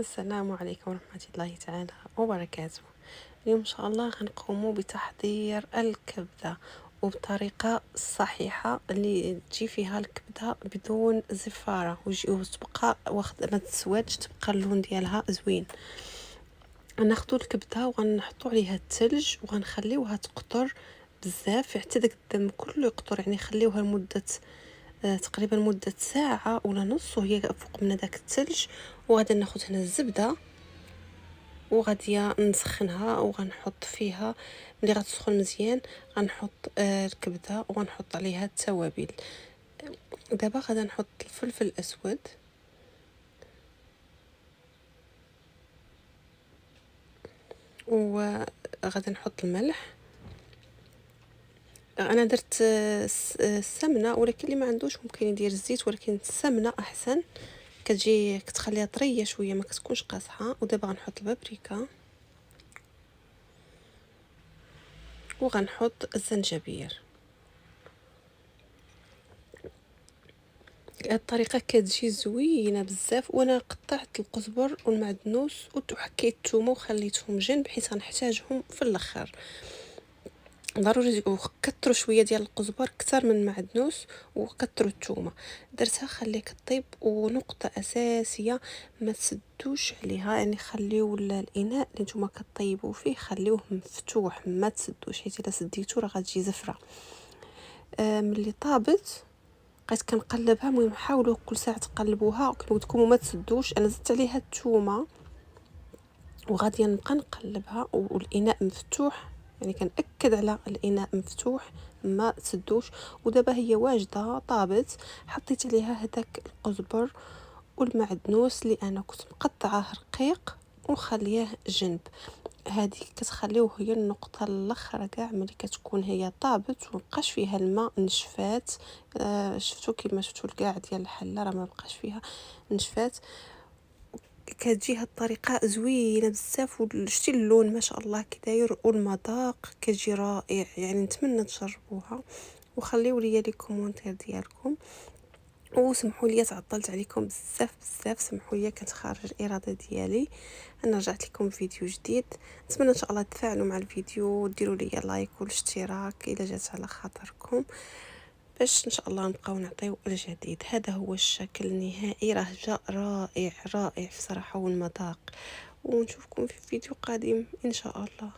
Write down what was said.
السلام عليكم ورحمة الله تعالى وبركاته. اليوم إن شاء الله غنقوموا بتحضير الكبدة وبطريقة صحيحة اللي تجي فيها الكبدة بدون زفارة وتبقى واخد ما تسودش، تبقى اللون ديالها زوين. غناخدو الكبدة وغنحطو عليها الثلج وغنخليوها تقطر بزاف حتى داك الدم كله يقطر، يعني خليوها لمدة تقريبا مدة ساعة ولا نص وهي فوق من داك الثلج. وغادي ناخد هنا الزبدة وغادي نسخنها وغنحط فيها، ملي غتسخن مزيان غنحط الكبده وغنحط عليها التوابل. دابا غادي نحط الفلفل الاسود وغادي نحط الملح. انا درت السمنه، ولكن اللي ما عندوش ممكن يدير الزيت، ولكن السمنه احسن، كتجي كتخليها طريه شويه ما كتكونش قاصحه. ودابا غنحط البابريكا وغنحط الزنجبير. هاد الطريقه كتجي زوينه بزاف. وانا قطعت القزبر والمعدنوس وحكيت الثومه وخليتهم جنب حيت غنحتاجهم في الاخر. ضروري كثروا شويه ديال القزبر كثر من المعدنوس وكثروا الثومه. درتها خليه كطيب. ونقطه اساسيه ما تسدوش عليها، يعني خليو الاناء اللي نتوما كطيبوا فيه خليوه مفتوح، ما تسدوش حيت الا سديتو راه غتجي زفره. ملي طابت بقيت كنقلبها. المهم حاولوا كل ساعه تقلبوها كما قلت لكم وما تسدوش. انا زدت عليها الثومه وغادي نبقى نقلبها والاناء مفتوح، يعني كنأكد على الاناء مفتوح ما تسدوش. ودابا هي واجده طابت. حطيت عليها هذاك القزبر والمعدنوس اللي انا كنت مقطعاه رقيق وخليه جنب. هذه كتخليوه هي النقطه الاخر كاع ملي كتكون هي طابت ومبقاش فيها الماء نشفات. شفتوا كيما شفتوا الكاع ديال الحله راه ما بقاش فيها نشفات. كتجي هاد الطريقه زوينه بزاف. وشتي اللون ما شاء الله كي داير والمذاق كتجي رائع، يعني نتمنى تجربوها وخليو لي كومونتير ديالكم. وسمحوا لي تعطلت عليكم بزاف بزاف، سمحوا لي كانت خارج الاراده ديالي. انا رجعت لكم فيديو جديد، نتمنى ان شاء الله تفاعلوا مع الفيديو وديروا لي لايك والاشتراك اذا جات على خاطركم، باش ان شاء الله نبقاو نعطيو الجديد. هذا هو الشكل النهائي، راه جا رائع رائع بصراحه والمذاق. ونشوفكم في فيديو قادم ان شاء الله.